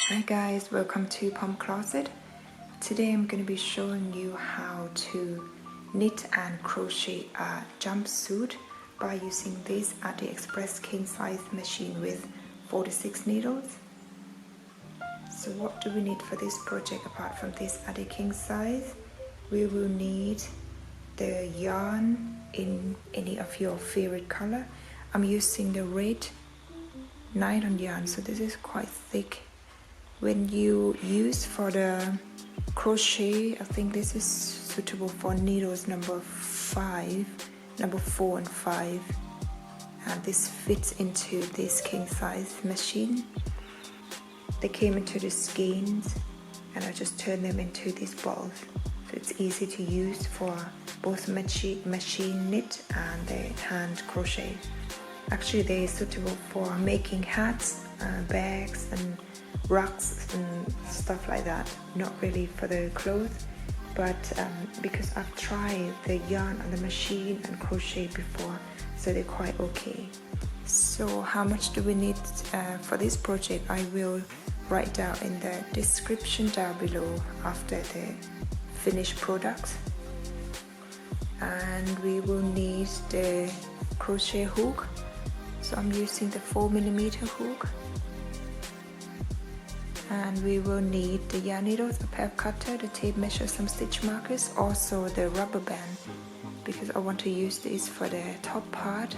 Hi guys, welcome to POMCLOSET. Today I'm going to be showing you how to knit and crochet a jumpsuit by using this Addi Express king size machine with 46 needles. So what do we need for this project apart from this Addi king size? We will need the yarn in any of your favorite color. I'm using the red nylon yarn, so this is quite thick. When you use for the crochet, I think this is suitable for needles number 4 and 5, and this fits into this king size machine. They came into the skeins and I just turned them into these balls, so it's easy to use for both machine knit and the hand crochet. Actually, they're suitable for making hats, bags and rugs and stuff like that. Not really for the clothes, but because I've tried the yarn on the machine and crochet before, so they're quite okay. So how much do we need for this project? I will write down in the description down below after the finished product. And we will need the crochet hook, so I'm using the 4mm hook. And we will need the yarn needles, a pair cutter, the tape measure, some stitch markers, also the rubber band, because I want to use this for the top part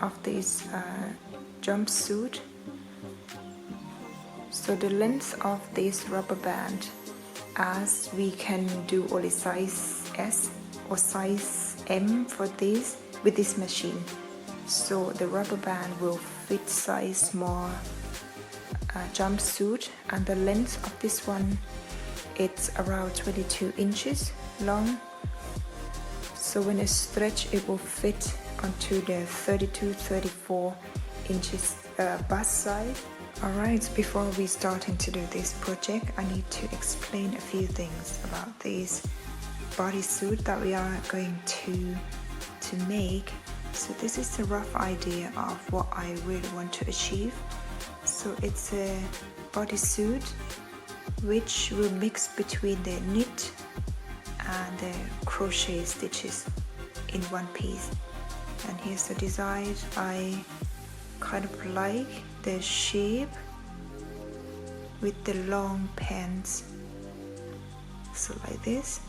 of this jumpsuit. So the length of this rubber band, as we can do only size S or size M for this with this machine, so the rubber band will fit size small jumpsuit, and the length of this one, it's around 22 inches long, so when it's stretched it will fit onto the 32-34 inches bust size. Alright, before we starting to do this project, I need to explain a few things about this bodysuit that we are going to make. So this is a rough idea of what I really want to achieve. So it's a bodysuit which will mix between the knit and the crochet stitches in one piece. And here's the design. I kind of like the shape with the long pants, so like this.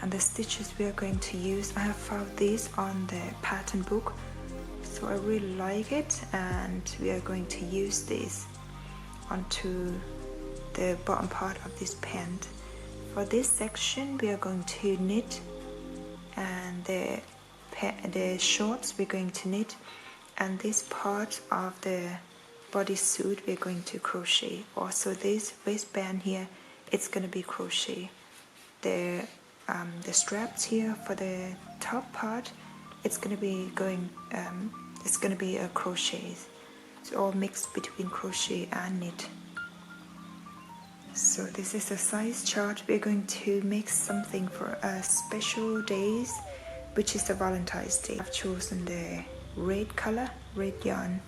And the stitches we are going to use, I have found this on the pattern book, so I really like it, and we are going to use this onto the bottom part of this pant. For this section we are going to knit, and the shorts we're going to knit, and this part of the bodysuit we're going to crochet. Also this waistband here, it's going to be crochet. The straps here for the top part, it's going to be a crochet. It's all mixed between crochet and knit. So this is a size chart. We're going to make something for a special days, which is the Valentine's Day. I've chosen the red color, red yarn,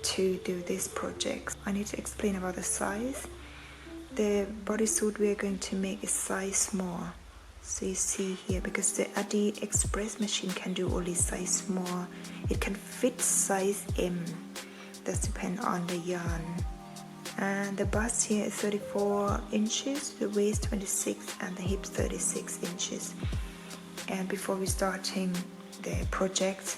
to do this project. I need to explain about the size. The bodysuit we are going to make is size small. So you see here, because the Addi Express machine can do only size small, it can fit size M. That depends on the yarn. And the bust here is 34 inches, the waist 26, and the hips 36 inches. And before we starting the project,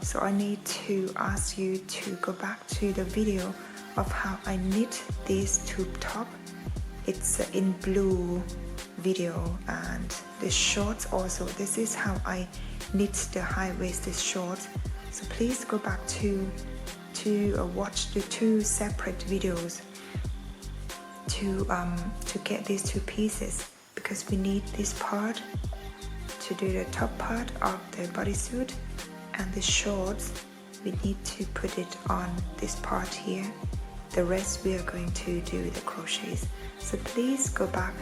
so I need to ask you to go back to the video of how I knit this tube top. It's in blue video, and the shorts also. This is how I knit the high-waisted shorts. So please go back to watch the two separate videos to get these two pieces, because we need this part to do the top part of the bodysuit, and the shorts we need to put it on this part here. The rest we are going to do the crochets. So please go back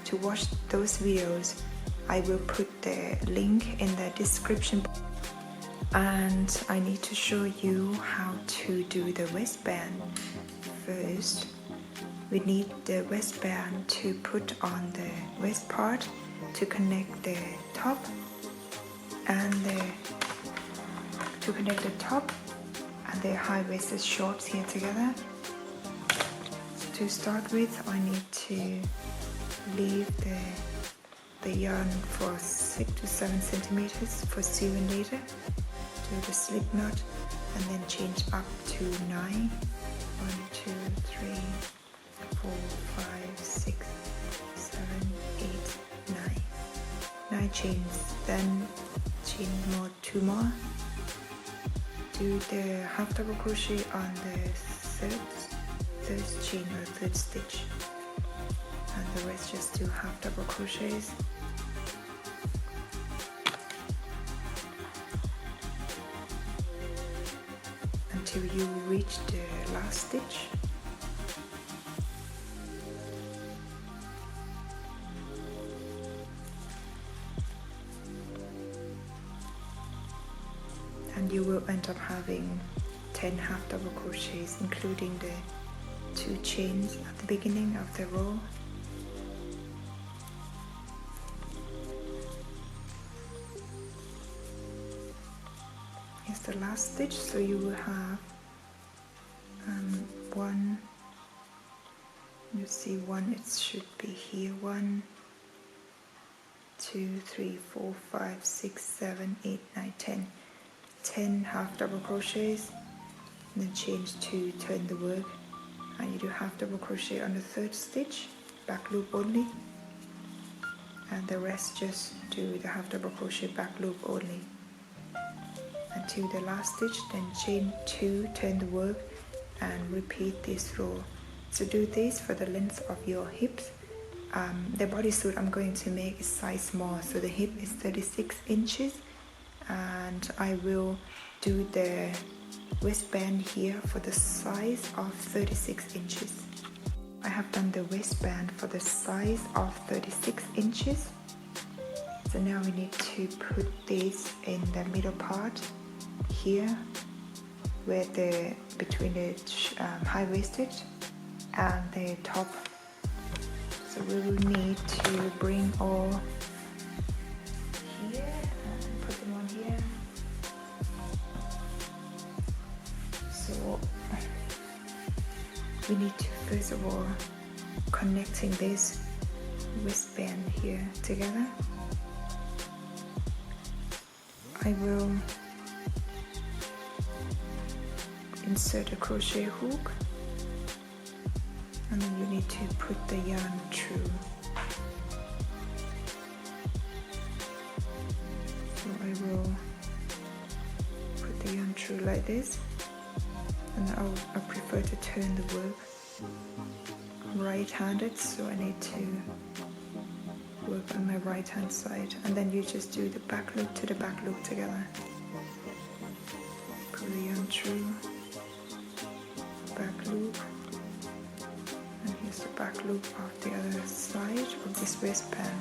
to watch those videos. I will put the link in the description. And I need to show you how to do the waistband. First we need the waistband to put on the waist part to connect the top and the high-waisted shorts here together. So to start with, I need to leave the yarn for 6 to 7 centimeters for sewing later. Do the slip knot and then change up to 9. 1, 2, 3, 4, 5, 6, 7, 8, 9. 9 chains, then chain more, 2 more. Do the half double crochet on the third chain or third stitch, and the rest just do half double crochets. Until you reach the last stitch. And you will end up having 10 half double crochets, including the 2 chains at the beginning of the row. Here's the last stitch, so you will have one, you see one, it should be here, 1, 2, 3, 4, 5, 6, 7, 8, 9, 10 half double crochets, and then change to turn the work, and you do half double crochet on the third stitch, back loop only, and the rest just do the half double crochet back loop only until the last stitch, then chain 2, turn the work, and repeat this row. So do this for the length of your hips. The bodysuit I'm going to make is size small, so the hip is 36 inches, and I will do the waistband here for the size of 36 inches. I have done the waistband for the size of 36 inches. So now we need to put this in the middle part here, where between the high-waisted and the top. So we will need to bring all here and put them on here. So we need to first of all connecting this waistband here together. I will insert a crochet hook, and then you need to put the yarn through. So I will put the yarn through like this, and I prefer to turn the work right-handed, so I need to work on my right hand side, and then you just do the back loop to the back loop together. Pull the yarn through, back loop, and here's the back loop of the other side of this waistband.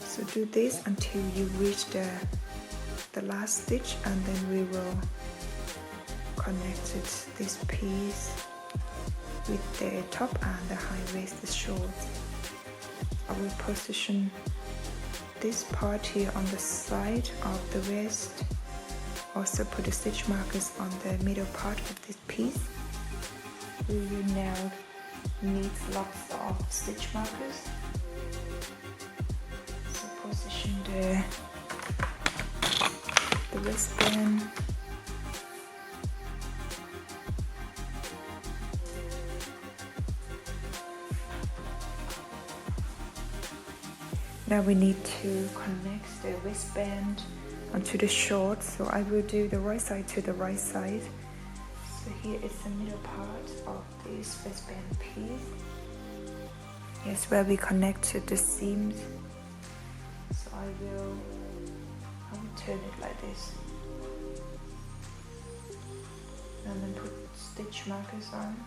So do this until you reach the last stitch, and then we will connect this piece with the top and the high-waisted shorts. I will position this part here on the side of the waist. Also put the stitch markers on the middle part of this piece. We will now need lots of stitch markers. So position the waistband. Now we need to connect the waistband onto the shorts, so I will do the right side to the right side. So here is the middle part of this waistband piece. Here's where we connected the seams. So I will turn it like this, and then put stitch markers on.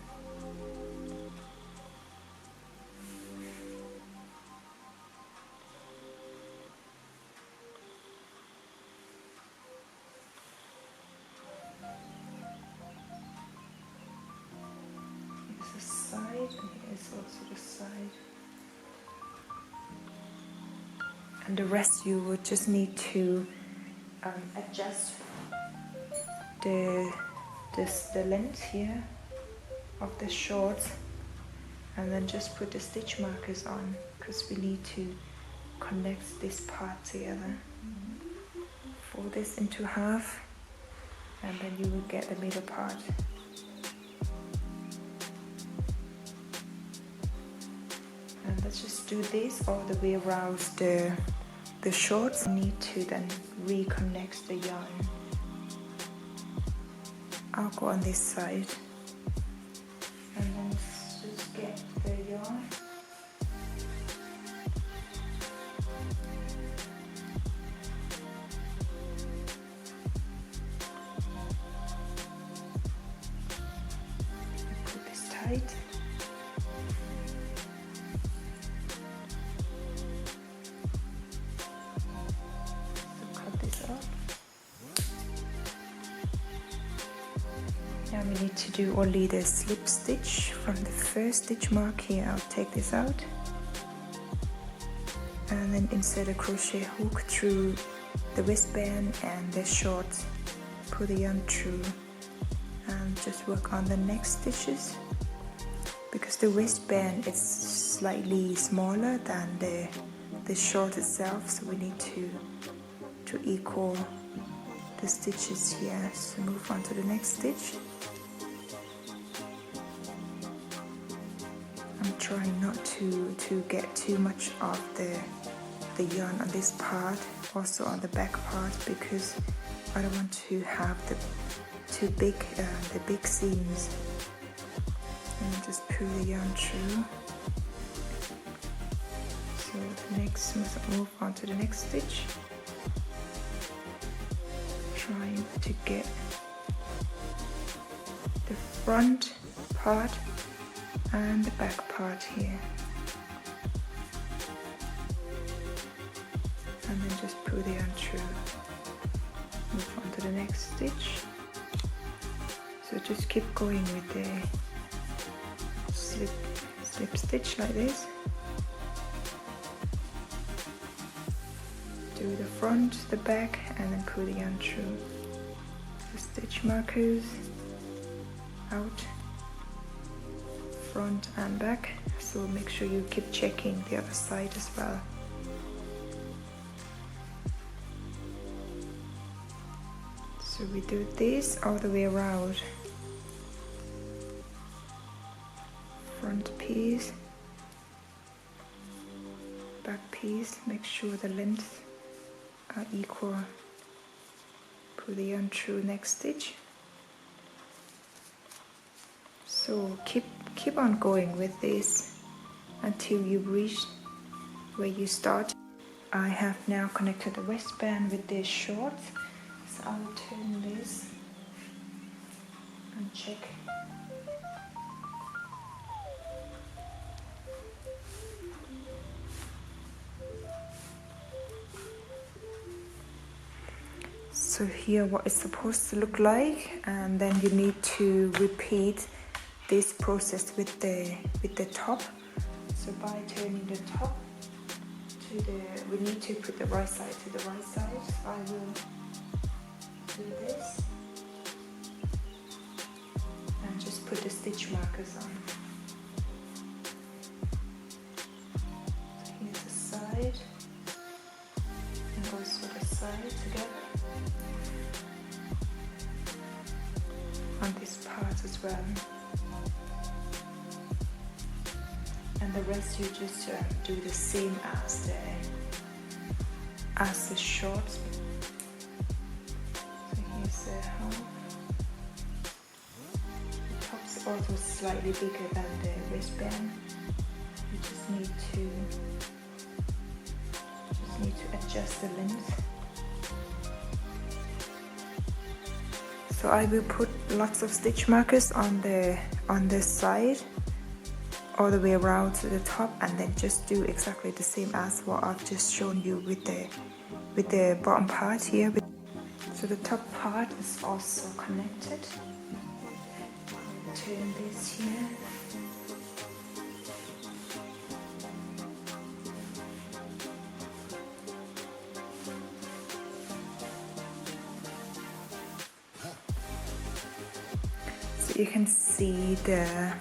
Side, and here's also the side. And the rest you would just need to adjust the length here of the shorts, and then just put the stitch markers on, because we need to connect this part together. Fold this into half, and then you will get the middle part. And let's just do this all the way around the shorts. I need to then reconnect the yarn. I'll go on this side, and then just get the yarn. Put this tight. Now we need to do only the slip stitch from the first stitch mark here. I'll take this out and then insert a crochet hook through the waistband and the shorts. Put the yarn through and just work on the next stitches, because the waistband is slightly smaller than the short itself, so we need to equal the stitches here. So move on to the next stitch. I'm trying not to get too much of the yarn on this part, also on the back part, because I don't want to have the big seams. And just pull the yarn through. So the next, move on to the next stitch. Trying to get the front part and the back part here, and then just pull the yarn through. Move on to the next stitch. So just keep going with the slip stitch like this. Do the front, the back, and then pull the yarn through. The stitch markers out, front and back, so make sure you keep checking the other side as well. So we do this all the way around. Front piece, back piece, make sure the length are equal. Pull the yarn through next stitch. So keep on going with this until you reach where you start. I have now connected the waistband with this short, so I will turn this and check. So here what it's supposed to look like, and then you need to repeat this process with the top. So by turning the top to we need to put the right side to the right side. So I will do this and just put the stitch markers on. So here's the side and also the side together on this part as well. And the rest you just do the same as the shorts. So here's the half. The top's also slightly bigger than the waistband. You just need to adjust the length. So I will put lots of stitch markers on the side all the way around to the top, and then just do exactly the same as what I've just shown you with the bottom part here. So the top part is also connected. Turn this here So you can see the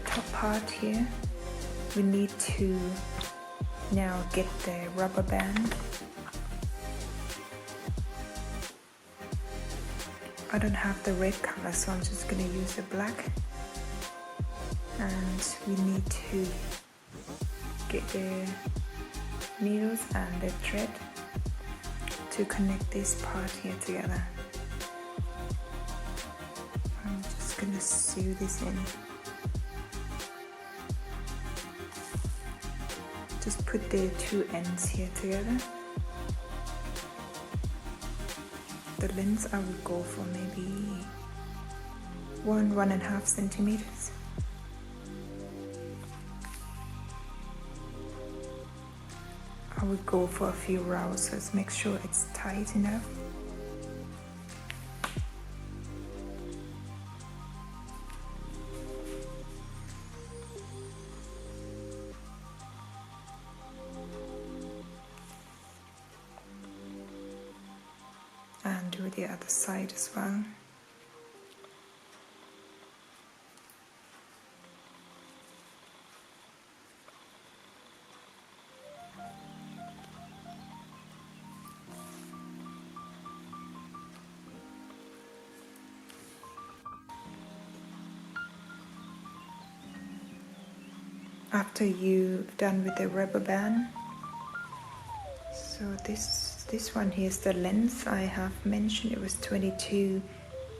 top part here. We need to now get the rubber band. I don't have the red color, so I'm just going to use the black. And we need to get the needles and the thread to connect this part here together. I'm just going to sew this in. Just put the two ends here together. The length I would go for maybe 1.5 centimeters. I would go for a few rows, so let's make sure it's tight enough. And do the other side as well. After you've done with the rubber band, so this one here is the length I have mentioned. It was 22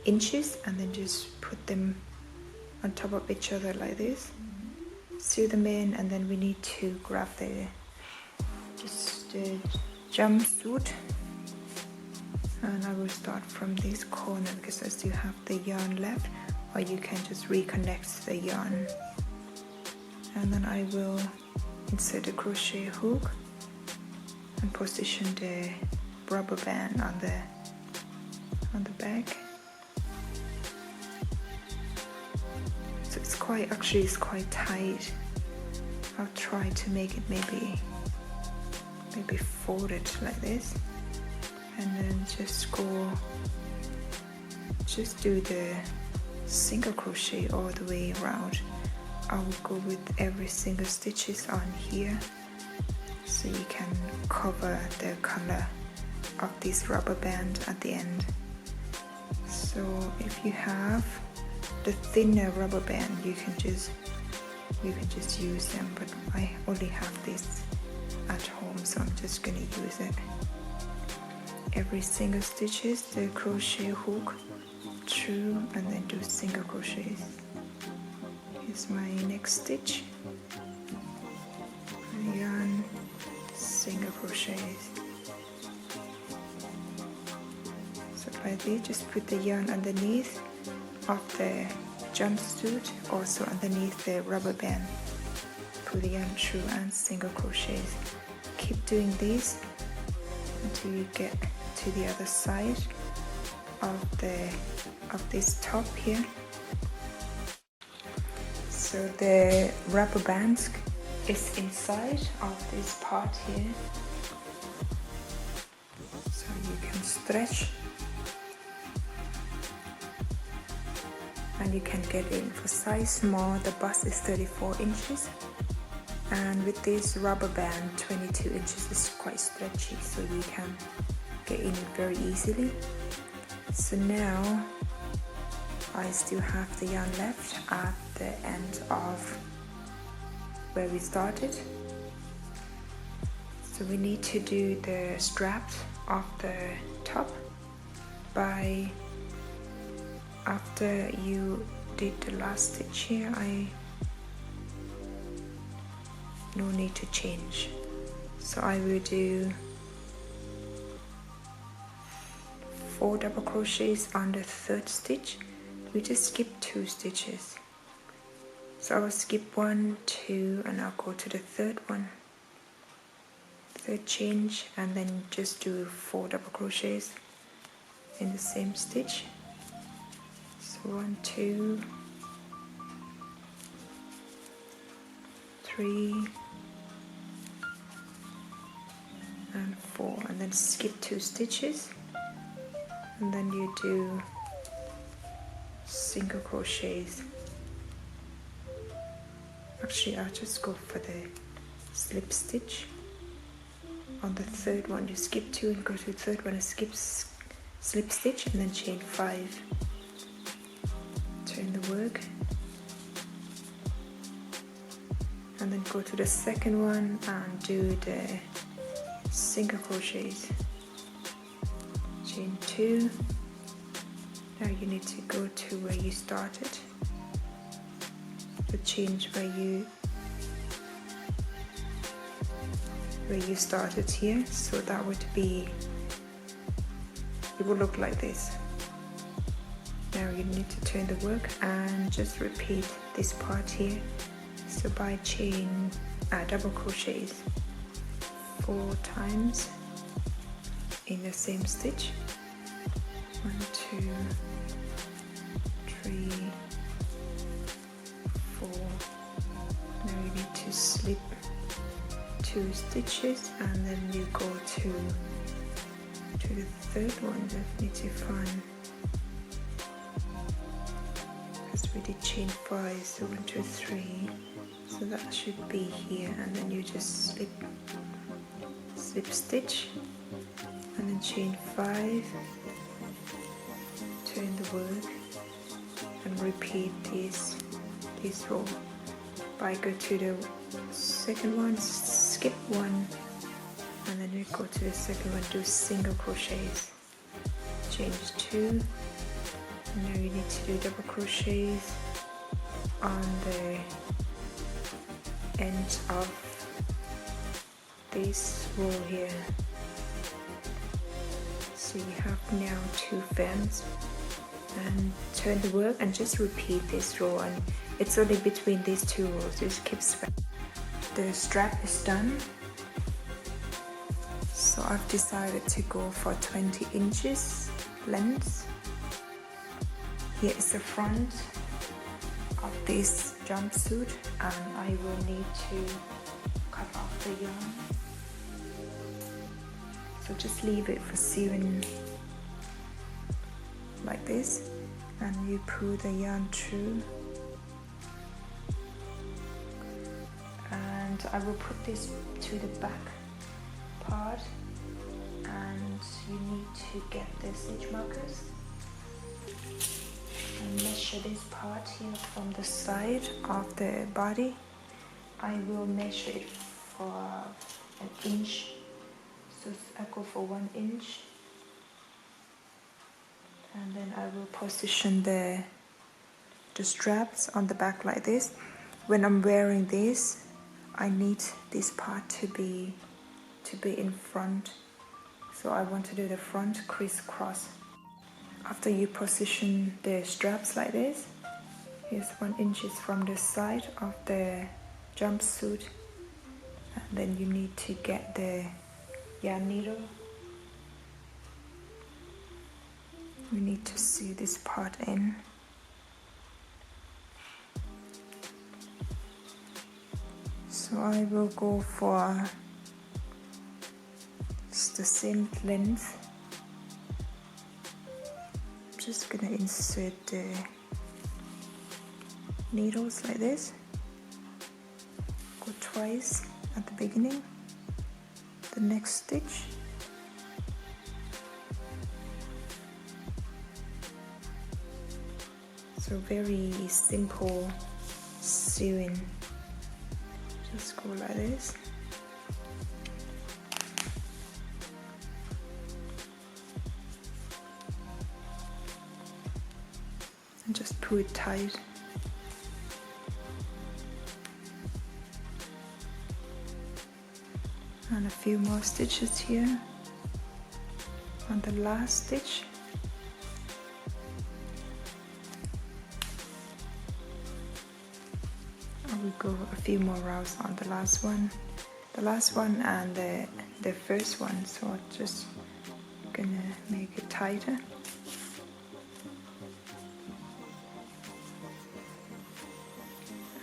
inches, and then just put them on top of each other like this. Sew them in, and then we need to grab the jumpsuit, and I will start from this corner because I still have the yarn left, or you can just reconnect the yarn. And then I will insert a crochet hook and position the rubber band on the back. So it's quite tight. I'll try to make it maybe folded like this, and then just do the single crochet all the way around. I will go with every single stitches on here, so you can cover the color of this rubber band at the end. So if you have the thinner rubber band, you can just use them, but I only have this at home, so I'm just gonna use it. Every single stitches, the crochet hook through, and then do single crochets. Here's my next stitch, yarn, single crochets. So like this, just put the yarn underneath of the jumpsuit, also underneath the rubber band. Put the yarn through and single crochets. Keep doing this until you get to the other side of this top here. So the rubber band is inside of this part here, so you can stretch and you can get in for size small. The bust is 34 inches, and with this rubber band 22 inches is quite stretchy, so you can get in very easily. So now I still have the yarn left at the end of where we started. So we need to do the straps of the top by, after you did the last stitch here, no need to change. So I will do 4 double crochets on the 3rd stitch. We just skip 2 stitches. So I will skip 1, 2, and I'll go to the 3rd one. 3rd change, and then just do 4 double crochets in the same stitch. So 1, 2, 3, and 4, and then skip 2 stitches, and then you do single crochets. Actually, I'll just go for the slip stitch. On the third one you skip 2 and go to the third one and skip slip stitch and then chain 5. Turn the work and then go to the second one and do the single crochets. Chain 2. Now you need to go to where you started. The change where you started here, so that would be, it will look like this. Now you need to turn the work and just repeat this part here. So by chain double crochets 4 times in the same stitch. 1, 2, 3, 4. Now you need to slip 2 stitches and then you go to the third one. That need to find, because we did chain 5, so 1, 2, 3. So that should be here, and then you just slip stitch and then chain 5. Turn the work and repeat this row. By go to the second one, skip 1, and then you go to the second one, do single crochets, change 2, and now you need to do double crochets on the end of this row here. So you have now 2 fans, and turn the work and just repeat this row, and it's only between these 2 rows, just keep spinning. The strap is done, so I've decided to go for 20 inches length. Here is the front of this jumpsuit, and I will need to cut off the yarn. So just leave it for sewing like this, and you pull the yarn through. And I will put this to the back part, and you need to get the stitch markers and measure this part here from the side of the body. I will measure it for 1 inch, so I go for 1 inch, and then I will position the straps on the back like this. When I'm wearing this, I need this part to be in front, so I want to do the front crisscross. After you position the straps like this, here's 1 inch from the side of the jumpsuit, and then you need to get the yarn needle. We need to sew this part in. So I will go for the same length. I'm just gonna insert the needles like this. Go twice at the beginning, the next stitch. So very simple sewing. Just go like this. And just pull it tight. And a few more stitches here. On the last stitch. We go a few more rounds on the last one and the first one, so I'm just gonna make it tighter.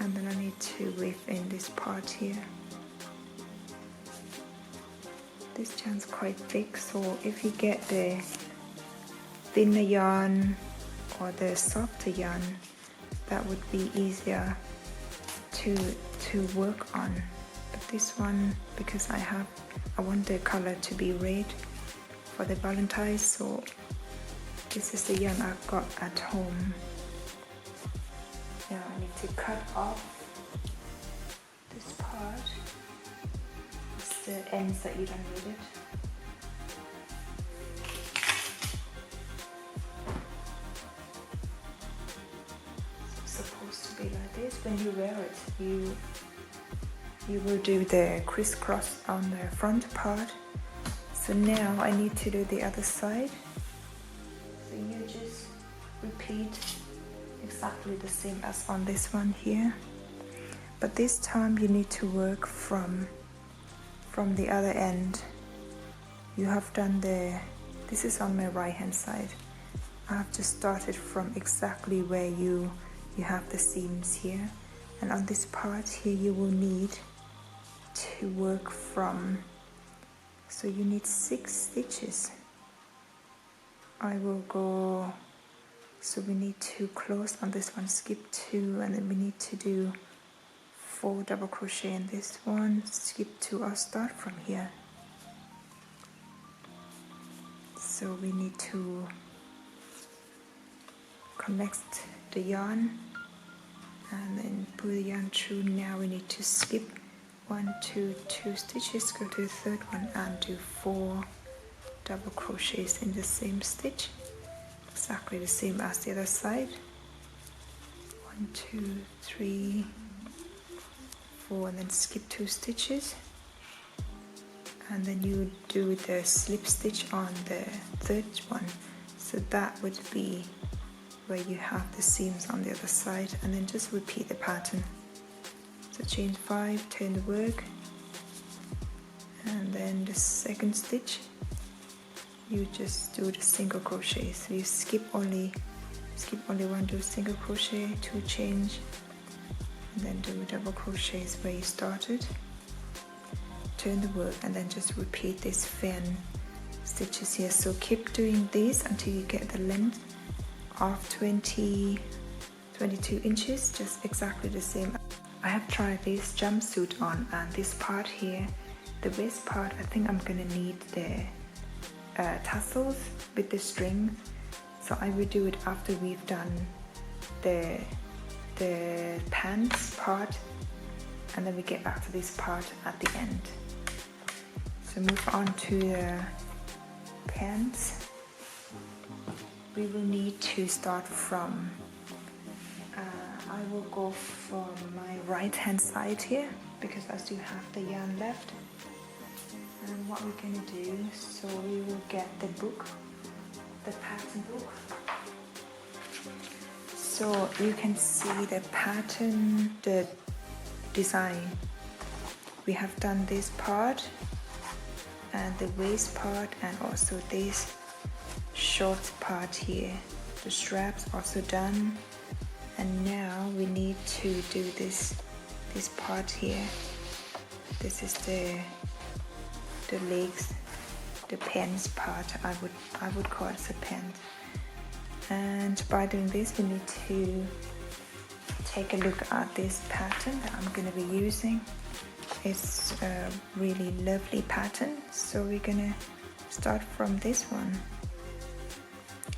And then I need to weave in this part here. This yarn's quite thick, so if you get the thinner yarn or the softer yarn, that would be easier to work on. But this one, because I want the color to be red for the valentine, so this is the yarn I've got at home. Now I need to cut off this part. It's the ends that you don't need it. So it's supposed to be like this. When you wear it, you will do the crisscross on the front part. So now I need to do the other side. So you just repeat exactly the same as on this one here, but this time you need to work from the other end. You have done this is on my right hand side. I have just started from exactly where you have the seams here, and on this part here you will need to work from, so you need 6 stitches. I will go, so we need to close on this one, skip 2, and then we need to do 4 double crochet in this one, skip 2. I'll start from here. So we need to connect the yarn and then pull the yarn through. Now we need to skip 1, 2 stitches, go to the third one and do 4 double crochets in the same stitch, exactly the same as the other side. 1, 2, 3, 4, and then skip 2 stitches, and then you do the slip stitch on the third one, so that would be where you have the seams on the other side, and then just repeat the pattern. So chain 5, turn the work, and then the second stitch you just do the single crochet. So you skip only 1, do single crochet, 2 change, and then do double crochets where you started, turn the work, and then just repeat these fan stitches here. So keep doing this until you get the length of 22 inches, just exactly the same. I have tried this jumpsuit on, and this part here, the waist part, I think I'm gonna need the tassels with the string, so I will do it after we've done the pants part, and then we get back to this part at the end. So move on to the pants. We will need to start from, I will go from my right hand side here because I still have the yarn left. And what we're gonna do, so we will get the book, the pattern book. So you can see the pattern, the design. We have done this part and the waist part, and also this short part here. The straps also done, and now we need to do this part here. This is the legs, the pants part. I would call it the pants. And by doing this, we need to take a look at this pattern that I'm going to be using. It's a really lovely pattern, so we're going to start from this one.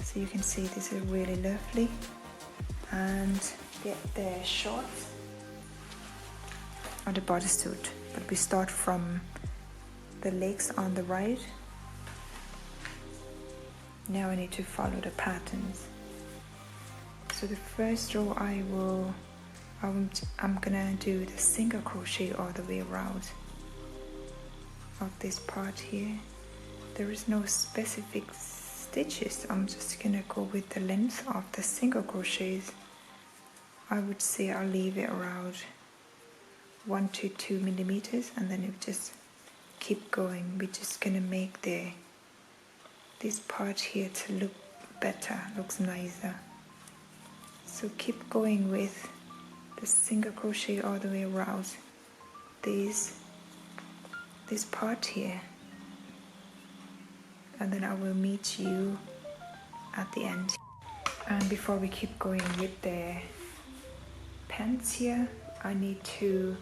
So you can see this is really lovely, and get the shorts or the bodysuit, but we start from the legs on the right. Now I need to follow the patterns. So the first row I'm gonna do the single crochet all the way around of this part here. There is no specific stitches, I'm just gonna go with the length of the single crochets. I would say I'll leave it around 1 to 2 millimeters, and then it just keep going. We're just gonna make this part here to look better, looks nicer. So keep going with the single crochet all the way around this part here, and then I will meet you at the end. And before we keep going with the pants here, I need to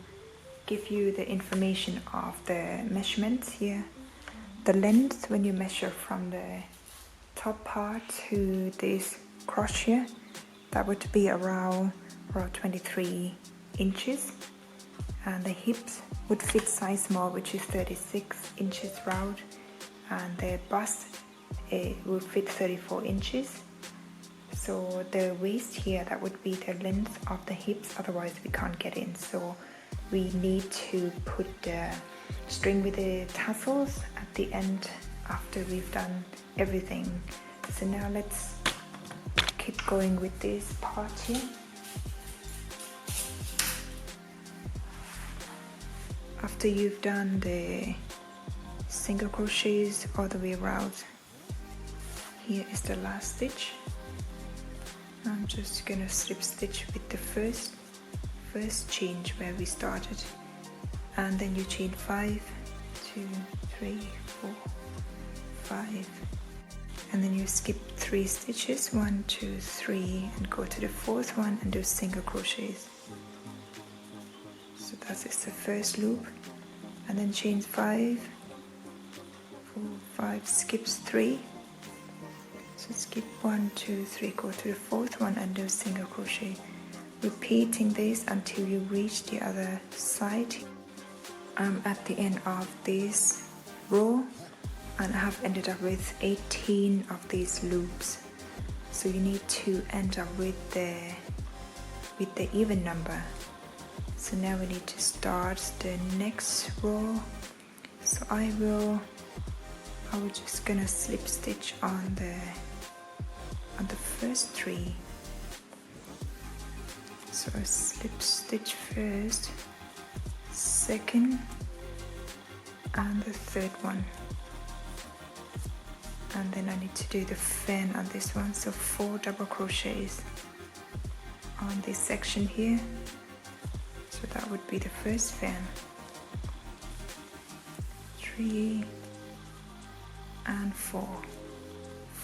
give you the information of the measurements here. The length when you measure from the top part to this crotch here, that would be around 23 inches. And the hips would fit size small, which is 36 inches round, and the bust would fit 34 inches. So the waist here, that would be the length of the hips, otherwise we can't get in. So we need to put the string with the tassels at the end after we've done everything. So now let's keep going with this part here. After you've done the single crochets all the way around, here is the last stitch. I'm just gonna slip stitch with the first change where we started, and then you chain 5, 2, 3, 4, 5, and then you skip 3 stitches, 1, 2, 3, and go to the 4th one and do single crochets. So that is the first loop, and then chain 5, 4, 5, skips 3. So skip 1, 2, 3, go to the 4th one and do single crochet. Repeating this until you reach the other side. I'm at the end of this row and I have ended up with 18 of these loops. So you need to end up with the even number. So now we need to start the next row. So I will just gonna slip stitch on the first 3. So I slip stitch first, second, and the 3rd one. And then I need to do the fan on this one, so 4 double crochets on this section here. So that would be the first fan. 3 and 4.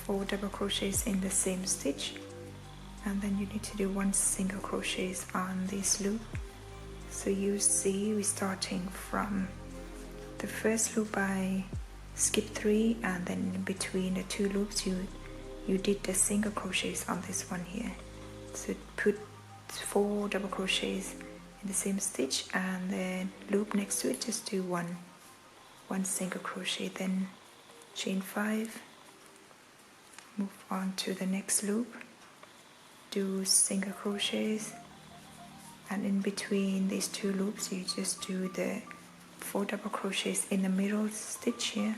4 double crochets in the same stitch, and then you need to do 1 single crochets on this loop. So you see we're starting from the first loop. I skip 3, and then in between the 2 loops you did the single crochets on this one here. So put 4 double crochets in the same stitch, and then loop next to it just do one single crochet, then chain 5, move on to the next loop, do single crochets, and in between these 2 loops you just do the 4 double crochets in the middle stitch here.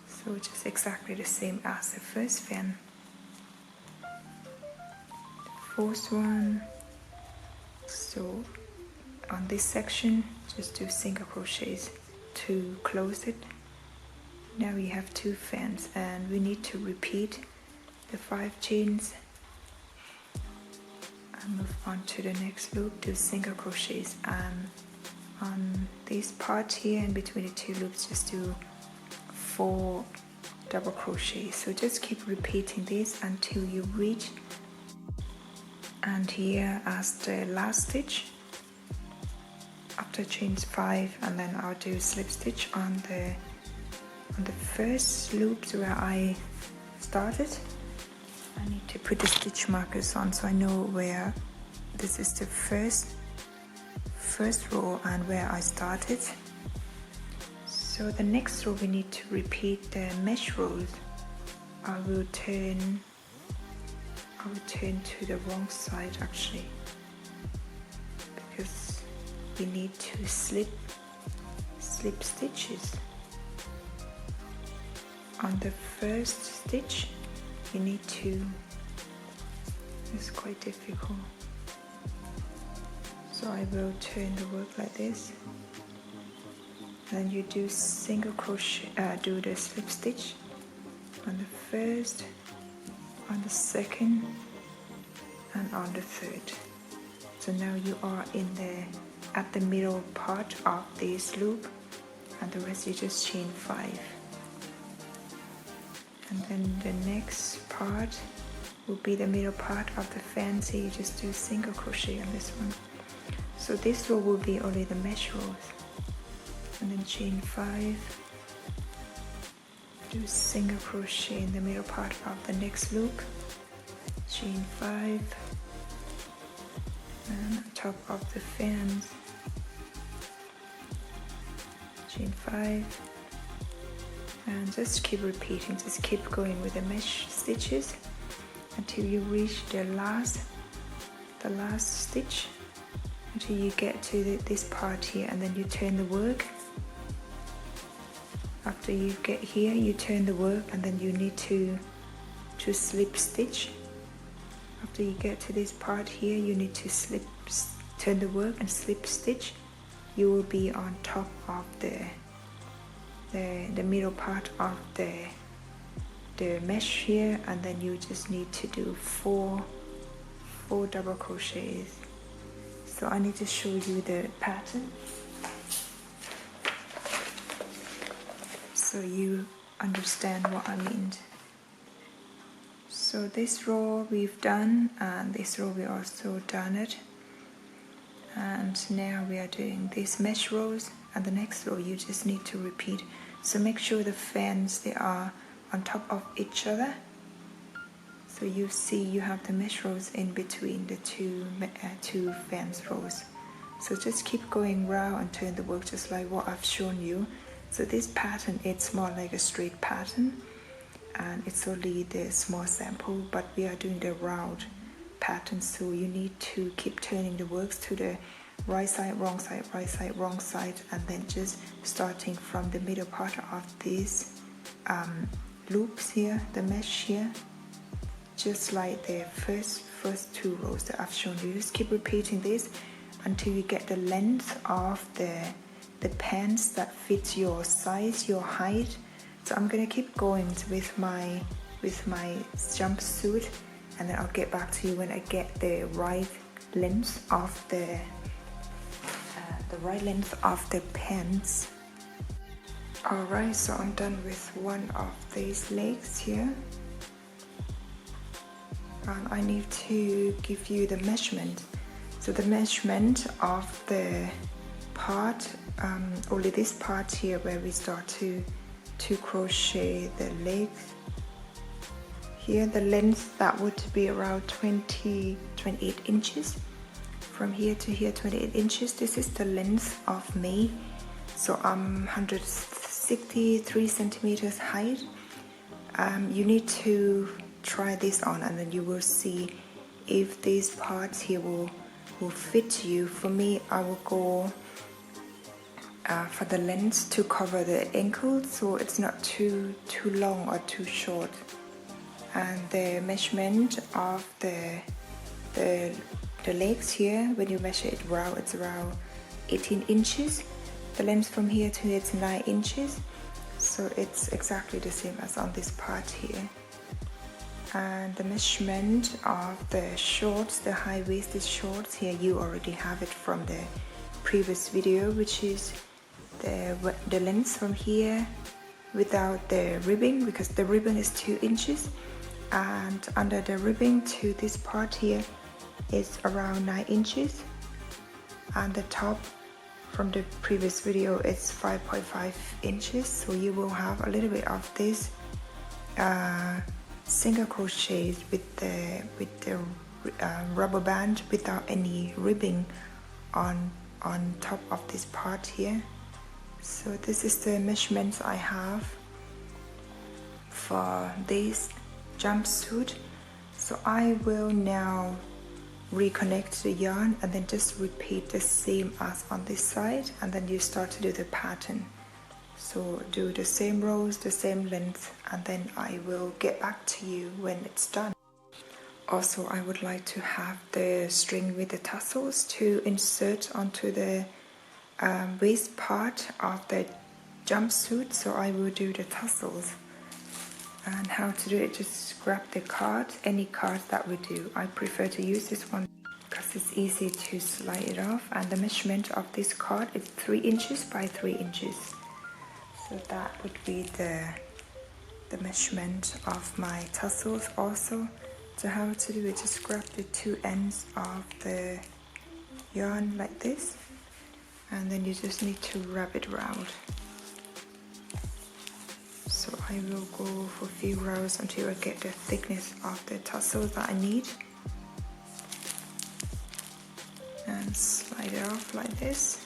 So just exactly the same as the first fan. The 4th one, so on this section just do single crochets to close it. Now we have 2 fans, and we need to repeat the 5 chains and move on to the next loop, do single crochets, and on this part here in between the 2 loops just do 4 double crochets. So just keep repeating this until you reach, and here as the last stitch after chain 5, and then I'll do slip stitch on the first loops where I started. I need to put the stitch markers on so I know where this is the first row and where I started. So the next row we need to repeat the mesh rows. I will turn to the wrong side actually, because we need to slip stitches. On the first stitch you need to, it's quite difficult, so I will turn the work like this, then you do single crochet, do the slip stitch on the first, on the second, and on the 3rd. So now you are at the middle part of this loop, and the rest you just chain 5. And then the next part will be the middle part of the fan, so you just do single crochet on this one. So this row will be only the mesh rows, and then chain 5, do single crochet in the middle part of the next loop, chain 5, and on top of the fans, chain 5, and just keep repeating, just keep going with the mesh stitches until you reach the last stitch, until you get to this part here, and then you turn the work. After you get here, you turn the work, and then you need to slip stitch. After you get to this part here, you need to turn the work and slip stitch. You will be on top of the middle part of the mesh here, and then you just need to do four double crochets. So I need to show you the pattern so you understand what I mean. So this row we've done, and this row we also done it, and now we are doing these mesh rows, and the next row you just need to repeat. So make sure the fans, they are on top of each other. So you see you have the mesh rows in between the two fans rows. So just keep going round and turn the work just like what I've shown you. So this pattern, it's more like a straight pattern, and it's only the small sample, but we are doing the round pattern, so you need to keep turning the works to the right side, wrong side, right side, wrong side, and then just starting from the middle part of these loops here, the mesh here, just like the first two rows that I've shown you. Just keep repeating this until you get the length of the pants that fits your size, your height. So I'm gonna keep going with my jumpsuit, and then I'll get back to you when I get the right length of the pants. Alright, so I'm done with one of these legs here. I need to give you the measurement. So the measurement of the part, only this part here where we start to crochet the legs. Here the length, that would be around 28 inches. From here to here, 28 inches. This is the length of me. So I'm 163 centimeters height. You need to try this on, and then you will see if these parts here will fit you. For me, I will go for the length to cover the ankles, so it's not too long or too short. And the measurement of the legs here, when you measure it round, it's around 18 inches. The length from here to here, it's 9 inches. So it's exactly the same as on this part here. And the measurement of the shorts, the high-waisted shorts here, you already have it from the previous video, which is the length from here without the ribbing, because the ribbon is 2 inches, and under the ribbing to this part here is around 9 inches, and the top from the previous video is 5.5 inches. So you will have a little bit of this single crochets with the rubber band without any ribbing on top of this part here. So this is the measurements I have for this jumpsuit. So I will now reconnect the yarn and then just repeat the same as on this side, and then you start to do the pattern. So do the same rows, the same length, and then I will get back to you when it's done. Also, I would like to have the string with the tassels to insert onto the waist part of the jumpsuit, so I will do the tassels. And how to do it, just grab the card, any card that will do. I prefer to use this one because it's easy to slide it off, and the measurement of this card is 3 inches by 3 inches. So that would be the measurement of my tassels also. So how to do it, just grab the two ends of the yarn like this, and then you just need to wrap it around. So I will go for a few rows until I get the thickness of the tassel that I need. And slide it off like this.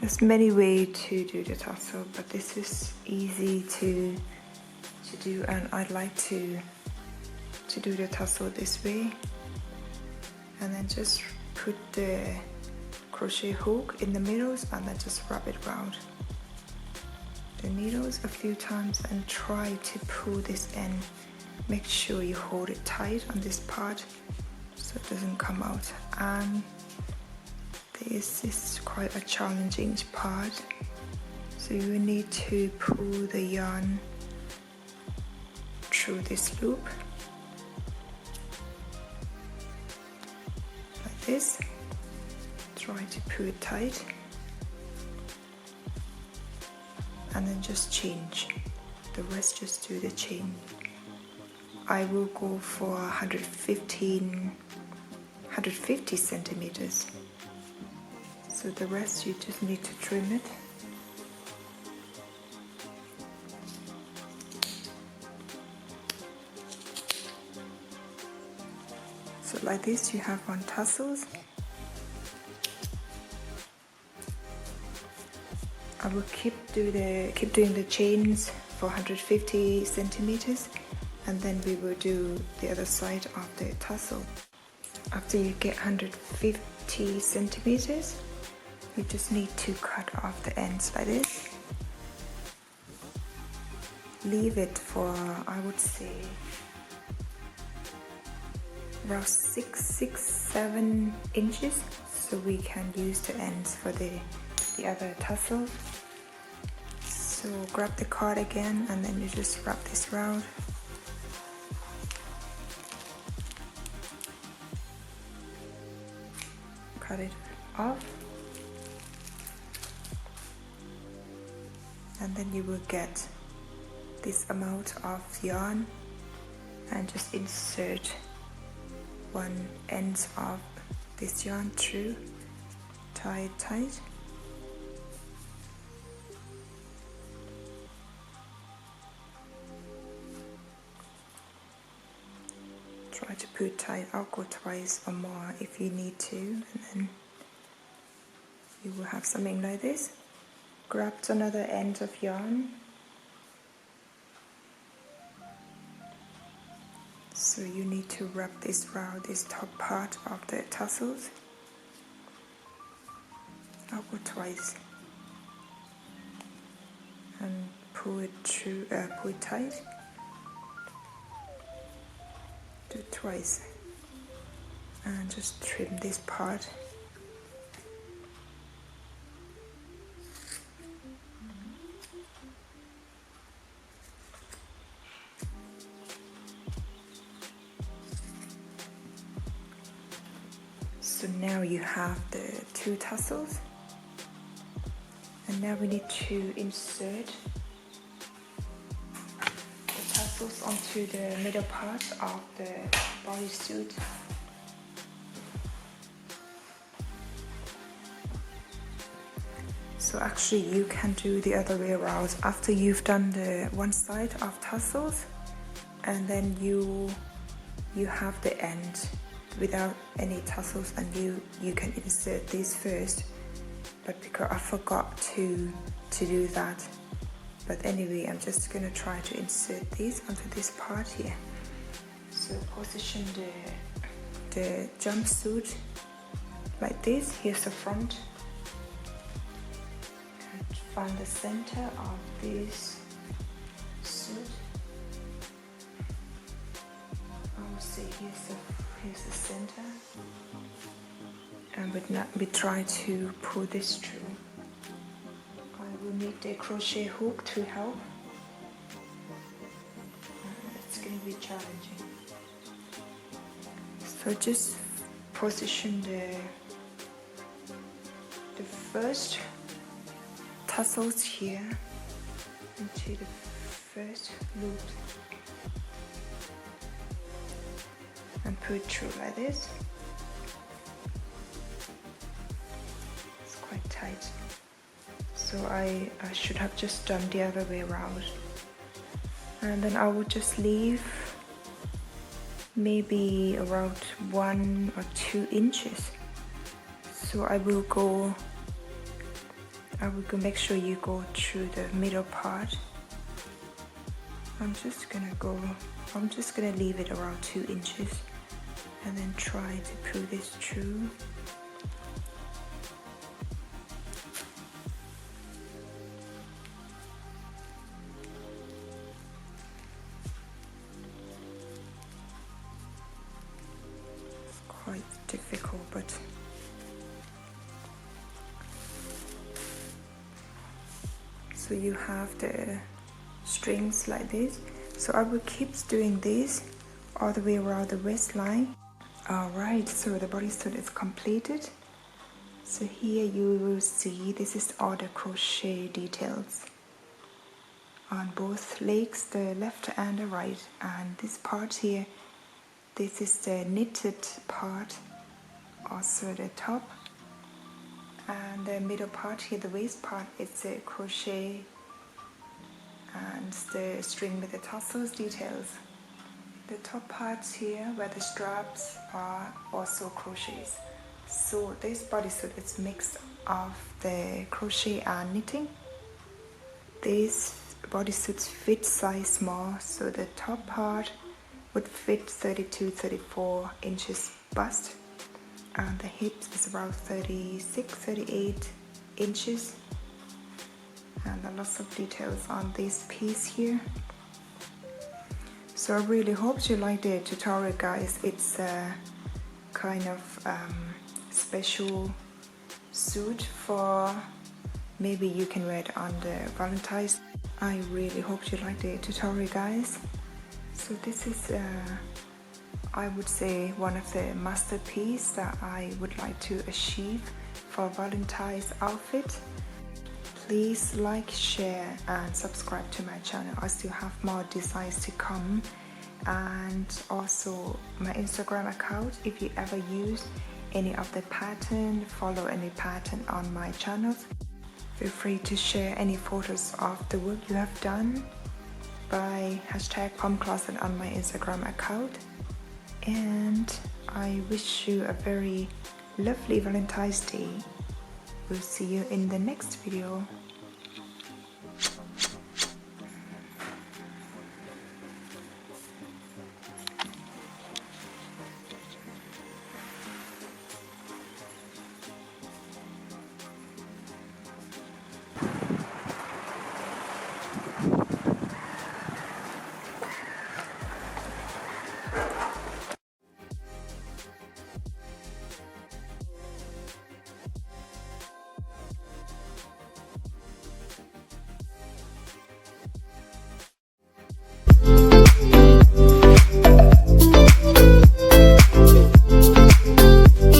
There's many ways to do the tassel, but this is easy to do, and I like to do the tassel this way. And then just put the crochet hook in the middles and then just wrap it around the needles a few times and try to pull this end. Make sure you hold it tight on this part so it doesn't come out. And this is quite a challenging part, so you need to pull the yarn through this loop like this. Try to pull it tight and then just change. The rest just do the chain. I will go for 150 centimeters. So the rest you just need to trim it. So like this you have one tassels. I will keep doing the chains for 150 centimeters, and then we will do the other side of the tassel. After you get 150 centimeters, you just need to cut off the ends like this. Leave it for, I would say, around 6-7 inches, so we can use the ends for the other tassel. So grab the card again and then you just wrap this round. Cut it off. And then you will get this amount of yarn and just insert one end of this yarn through, tie it tight. Try to put it tight. I'll go twice or more if you need to, and then you will have something like this. Grab another end of yarn. So you need to wrap this around this top part of the tassels. I'll go twice and pull it through, pull it tight. Do it twice and just trim this part. So now you have the two tassels, and now we need to insert the tassels onto the middle part of the bodysuit. So actually you can do the other way around. After you've done the one side of tassels, and then you have the end without any tassels, and you can insert these first, but because I forgot to do that. But anyway, I'm just gonna try to insert these onto this part here. So position the jumpsuit like this. Here's the front, and find the center of this suit. I will say here's the center, and we try to pull this through. I will need the crochet hook to help. It's going to be challenging. So just position the first tassels here into the first loop. pull it through like this. It's quite tight, so I should have just done the other way around. And then I would just leave maybe around 1 or 2 inches. So I will go make sure you go through the middle part. I'm just gonna leave it around 2 inches and then try to pull this through. It's quite difficult, but so you have the strings like this. So I will keep doing this all the way around the waistline. Alright, so the bodysuit is completed. So here you will see this is all the crochet details on both legs, the left and the right. And this part here, this is the knitted part, also the top. And the middle part here, the waist part, it's a crochet, and the string with the tassels details. The top parts here where the straps are also crochets. So this bodysuit is mixed of the crochet and knitting. These bodysuits fit size small, so the top part would fit 32-34 inches bust, and the hips is around 36-38 inches. And lots of details on this piece here. So I really hope you like the tutorial, guys. It's a kind of special suit for maybe you can wear it on the Valentine's. I really hope you like the tutorial, guys. So this is I would say one of the masterpieces that I would like to achieve for Valentine's outfit. Please like, share and subscribe to my channel. I still have more designs to come, and also my Instagram account. If you ever use any of the pattern, follow any pattern on my channels, feel free to share any photos of the work you have done by #POMCLOSET on my Instagram account. And I wish you a very lovely Valentine's Day. We'll see you in the next video.